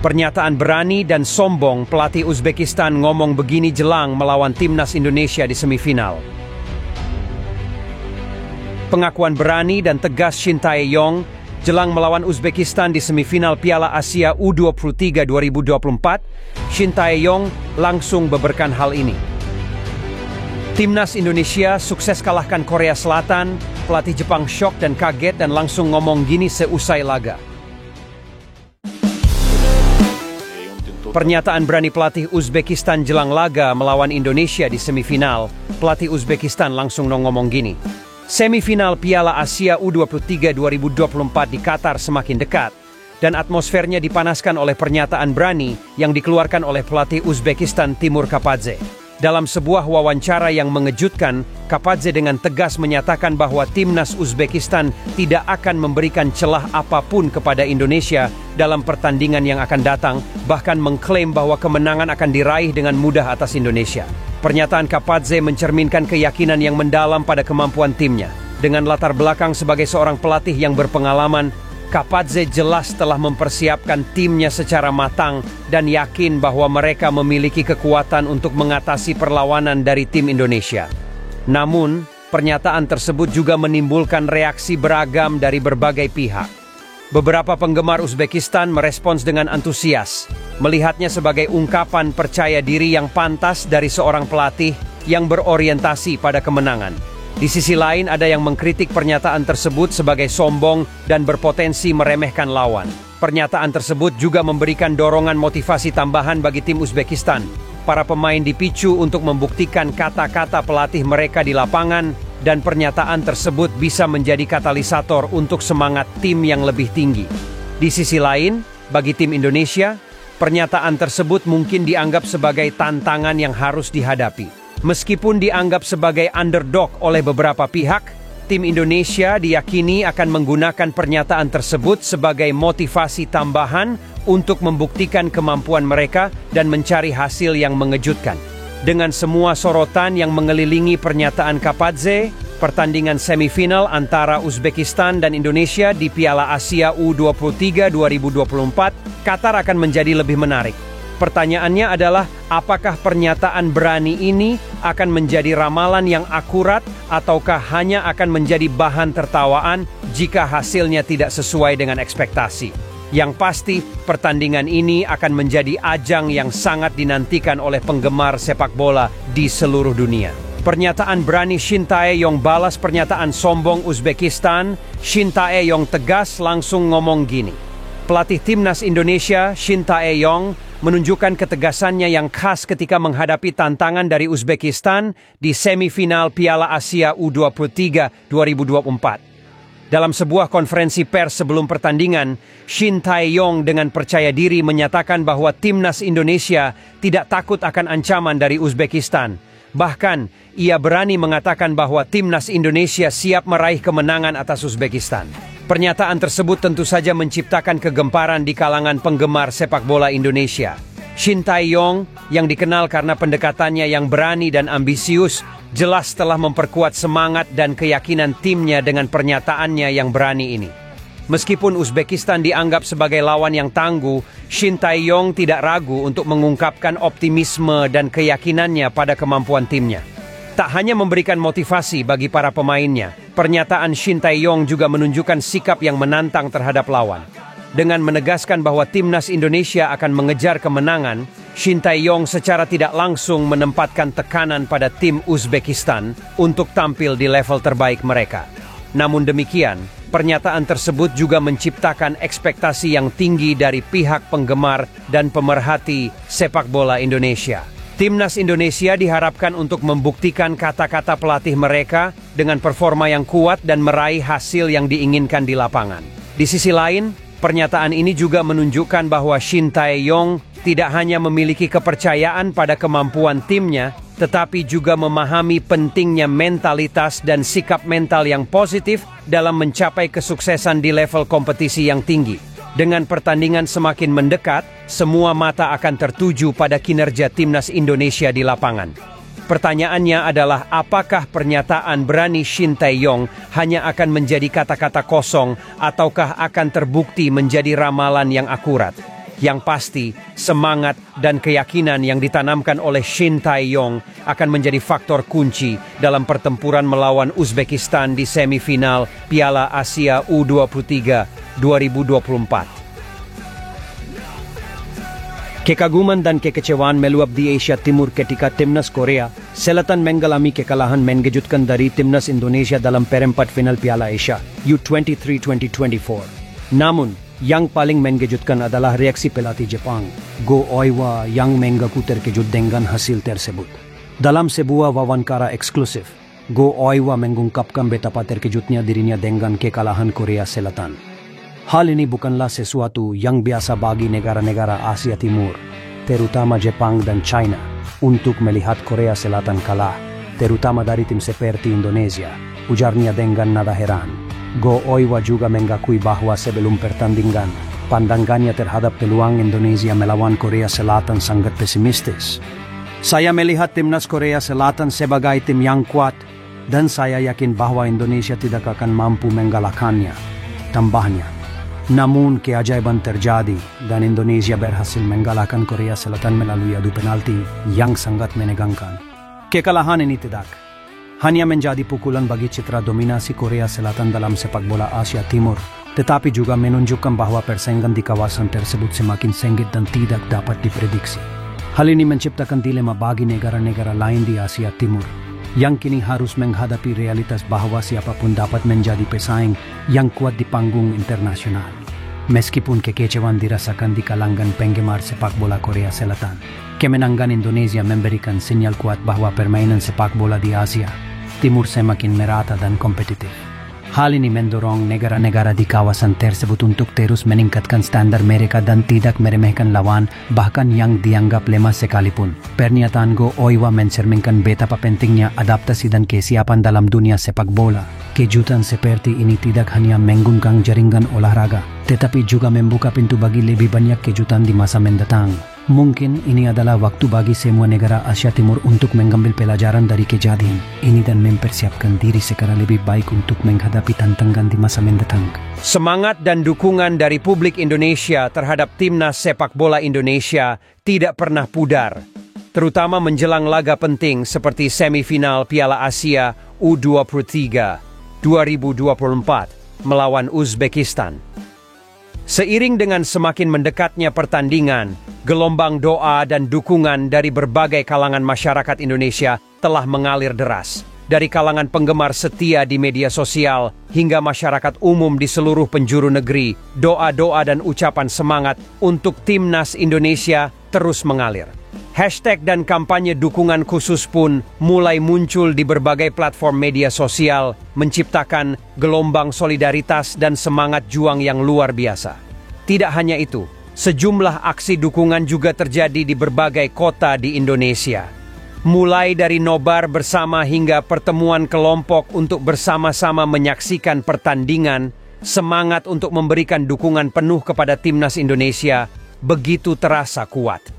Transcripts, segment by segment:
Pernyataan berani dan sombong pelatih Uzbekistan ngomong begini jelang melawan timnas Indonesia di semifinal. Pengakuan berani dan tegas Shin Tae-yong jelang melawan Uzbekistan di semifinal Piala Asia U23 2024, Shin Tae-yong langsung beberkan hal ini. Timnas Indonesia sukses kalahkan Korea Selatan, pelatih Jepang syok dan kaget dan langsung ngomong gini seusai laga. Pernyataan berani pelatih Uzbekistan jelang laga melawan Indonesia di semifinal, pelatih Uzbekistan langsung ngomong gini. Semifinal Piala Asia U23 2024 di Qatar semakin dekat, dan atmosfernya dipanaskan oleh pernyataan berani yang dikeluarkan oleh pelatih Uzbekistan Timur Kapadze. Dalam sebuah wawancara yang mengejutkan, Kapadze dengan tegas menyatakan bahwa timnas Uzbekistan tidak akan memberikan celah apapun kepada Indonesia dalam pertandingan yang akan datang, bahkan mengklaim bahwa kemenangan akan diraih dengan mudah atas Indonesia. Pernyataan Kapadze mencerminkan keyakinan yang mendalam pada kemampuan timnya. Dengan latar belakang sebagai seorang pelatih yang berpengalaman, Kapadze jelas telah mempersiapkan timnya secara matang dan yakin bahwa mereka memiliki kekuatan untuk mengatasi perlawanan dari tim Indonesia. Namun, pernyataan tersebut juga menimbulkan reaksi beragam dari berbagai pihak. Beberapa penggemar Uzbekistan merespons dengan antusias, melihatnya sebagai ungkapan percaya diri yang pantas dari seorang pelatih yang berorientasi pada kemenangan. Di sisi lain, ada yang mengkritik pernyataan tersebut sebagai sombong dan berpotensi meremehkan lawan. Pernyataan tersebut juga memberikan dorongan motivasi tambahan bagi tim Uzbekistan. Para pemain dipicu untuk membuktikan kata-kata pelatih mereka di lapangan, dan pernyataan tersebut bisa menjadi katalisator untuk semangat tim yang lebih tinggi. Di sisi lain, bagi tim Indonesia, pernyataan tersebut mungkin dianggap sebagai tantangan yang harus dihadapi. Meskipun dianggap sebagai underdog oleh beberapa pihak, tim Indonesia diyakini akan menggunakan pernyataan tersebut sebagai motivasi tambahan untuk membuktikan kemampuan mereka dan mencari hasil yang mengejutkan. Dengan semua sorotan yang mengelilingi pernyataan Kapadze, pertandingan semifinal antara Uzbekistan dan Indonesia di Piala Asia U23 2024, Qatar akan menjadi lebih menarik. Pertanyaannya adalah, apakah pernyataan berani ini akan menjadi ramalan yang akurat ataukah hanya akan menjadi bahan tertawaan jika hasilnya tidak sesuai dengan ekspektasi? Yang pasti, pertandingan ini akan menjadi ajang yang sangat dinantikan oleh penggemar sepak bola di seluruh dunia. Pernyataan berani Shin Tae-yong balas pernyataan sombong Uzbekistan. Shin Tae-yong tegas langsung ngomong gini. Pelatih timnas Indonesia, Shin Tae-yong, menunjukkan ketegasannya yang khas ketika menghadapi tantangan dari Uzbekistan di semifinal Piala Asia U23 2024. Dalam sebuah konferensi pers sebelum pertandingan, Shin Tae-yong dengan percaya diri menyatakan bahwa timnas Indonesia tidak takut akan ancaman dari Uzbekistan. Bahkan, ia berani mengatakan bahwa timnas Indonesia siap meraih kemenangan atas Uzbekistan. Pernyataan tersebut tentu saja menciptakan kegemparan di kalangan penggemar sepak bola Indonesia. Shin Tae-yong, yang dikenal karena pendekatannya yang berani dan ambisius, jelas telah memperkuat semangat dan keyakinan timnya dengan pernyataannya yang berani ini. Meskipun Uzbekistan dianggap sebagai lawan yang tangguh, Shin Tae-yong tidak ragu untuk mengungkapkan optimisme dan keyakinannya pada kemampuan timnya. Tak hanya memberikan motivasi bagi para pemainnya, pernyataan Shin Tae-yong juga menunjukkan sikap yang menantang terhadap lawan. Dengan menegaskan bahwa timnas Indonesia akan mengejar kemenangan, Shin Tae-yong secara tidak langsung menempatkan tekanan pada tim Uzbekistan untuk tampil di level terbaik mereka. Namun demikian, pernyataan tersebut juga menciptakan ekspektasi yang tinggi dari pihak penggemar dan pemerhati sepak bola Indonesia. Timnas Indonesia diharapkan untuk membuktikan kata-kata pelatih mereka dengan performa yang kuat dan meraih hasil yang diinginkan di lapangan. Di sisi lain, pernyataan ini juga menunjukkan bahwa Shin Tae-yong tidak hanya memiliki kepercayaan pada kemampuan timnya, tetapi juga memahami pentingnya mentalitas dan sikap mental yang positif dalam mencapai kesuksesan di level kompetisi yang tinggi. Dengan pertandingan semakin mendekat, semua mata akan tertuju pada kinerja timnas Indonesia di lapangan. Pertanyaannya adalah, apakah pernyataan berani Shin Tae-yong hanya akan menjadi kata-kata kosong ataukah akan terbukti menjadi ramalan yang akurat? Yang pasti, semangat dan keyakinan yang ditanamkan oleh Shin Tae-yong akan menjadi faktor kunci dalam pertempuran melawan Uzbekistan di semifinal Piala Asia U23 2024. Kekaguman dan kekecewaan meluap di Asia Timur ketika timnas Korea Selatan mengalami kekalahan mengejutkan dari timnas Indonesia dalam perempat final Piala Asia U23 2024. Namun, yang paling mengejutkan adalah reaksi pelatih Jepang, Go Oiwa, yang mengaku terkejut dengan hasil tersebut. Dalam sebuah wawancara eksklusif, Go Oiwa mengungkapkan betapa terkejutnya dirinya dengan kekalahan Korea Selatan. Hal ini bukanlah sesuatu yang biasa bagi negara-negara Asia Timur, terutama Jepang dan China, untuk melihat Korea Selatan kalah, terutama dari tim seperti Indonesia, ujarnya dengan nada heran. Go Oiwa juga mengakui bahwa sebelum pertandingan, pandangannya terhadap peluang Indonesia melawan Korea Selatan sangat pesimistis. Saya melihat timnas Korea Selatan sebagai tim yang kuat, dan saya yakin bahwa Indonesia tidak akan mampu mengalahkannya, tambahnya. Namun keajaiban terjadi dan Indonesia berhasil mengalahkan Korea Selatan melalui adu penalti yang sangat menegangkan. Kekalahan ini tidak hanya menjadi pukulan bagi citra dominasi Korea Selatan dalam sepak bola Asia Timur, tetapi juga menunjukkan bahwa persaingan di kawasan tersebut semakin sengit dan tidak dapat diprediksi. Hal ini menciptakan dilema bagi negara-negara lain di Asia Timur, yang kini harus menghadapi realitas bahwa siapapun dapat menjadi pesaing yang kuat di panggung internasional. Meskipun kekecewaan dirasakan di kalangan penggemar sepak bola Korea Selatan, kemenangan Indonesia memberikan sinyal kuat bahwa permainan sepak bola di Asia Timur semakin merata dan kompetitif. Hal ini mendorong negara-negara di kawasan tersebut untuk terus meningkatkan standar mereka dan tidak meremehkan lawan, bahkan yang dianggap lemah sekalipun. Pernyataan Go Oiwa mencerminkan betapa pentingnya adaptasi dan kesiapan dalam dunia sepak bola. Kejutan seperti ini tidak hanya menggungkang jaringan olahraga, tetapi juga membuka pintu bagi lebih banyak kejutan di masa mendatang. Mungkin ini adalah waktu bagi semua negara Asia Timur untuk mengambil pelajaran dari kejadian ini dan mempersiapkan diri secara lebih baik untuk menghadapi tantangan di masa mendatang. Semangat dan dukungan dari publik Indonesia terhadap timnas sepak bola Indonesia tidak pernah pudar, terutama menjelang laga penting seperti semifinal Piala Asia U23 2024 melawan Uzbekistan. Seiring dengan semakin mendekatnya pertandingan, gelombang doa dan dukungan dari berbagai kalangan masyarakat Indonesia telah mengalir deras. Dari kalangan penggemar setia di media sosial hingga masyarakat umum di seluruh penjuru negeri, doa-doa dan ucapan semangat untuk timnas Indonesia terus mengalir. Hashtag dan kampanye dukungan khusus pun mulai muncul di berbagai platform media sosial, menciptakan gelombang solidaritas dan semangat juang yang luar biasa. Tidak hanya itu, sejumlah aksi dukungan juga terjadi di berbagai kota di Indonesia. Mulai dari nobar bersama hingga pertemuan kelompok untuk bersama-sama menyaksikan pertandingan, semangat untuk memberikan dukungan penuh kepada timnas Indonesia begitu terasa kuat.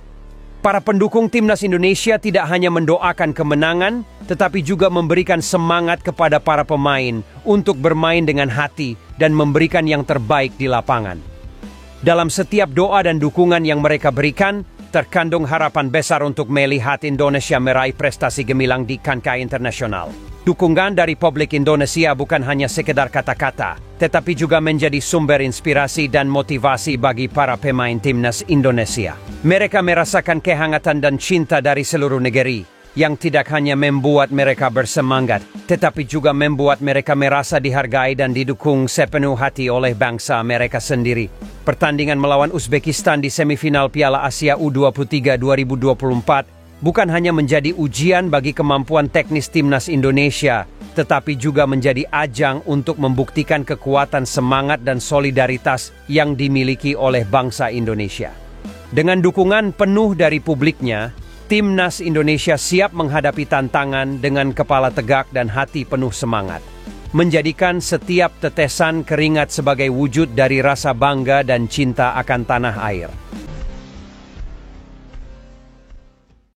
Para pendukung timnas Indonesia tidak hanya mendoakan kemenangan, tetapi juga memberikan semangat kepada para pemain untuk bermain dengan hati dan memberikan yang terbaik di lapangan. Dalam setiap doa dan dukungan yang mereka berikan, terkandung harapan besar untuk melihat Indonesia meraih prestasi gemilang di kancah internasional. Dukungan dari publik Indonesia bukan hanya sekedar kata-kata, tetapi juga menjadi sumber inspirasi dan motivasi bagi para pemain timnas Indonesia. Mereka merasakan kehangatan dan cinta dari seluruh negeri, yang tidak hanya membuat mereka bersemangat, tetapi juga membuat mereka merasa dihargai dan didukung sepenuh hati oleh bangsa mereka sendiri. Pertandingan melawan Uzbekistan di semifinal Piala Asia U23 2024 bukan hanya menjadi ujian bagi kemampuan teknis timnas Indonesia, tetapi juga menjadi ajang untuk membuktikan kekuatan semangat dan solidaritas yang dimiliki oleh bangsa Indonesia. Dengan dukungan penuh dari publiknya, timnas Indonesia siap menghadapi tantangan dengan kepala tegak dan hati penuh semangat, menjadikan setiap tetesan keringat sebagai wujud dari rasa bangga dan cinta akan tanah air.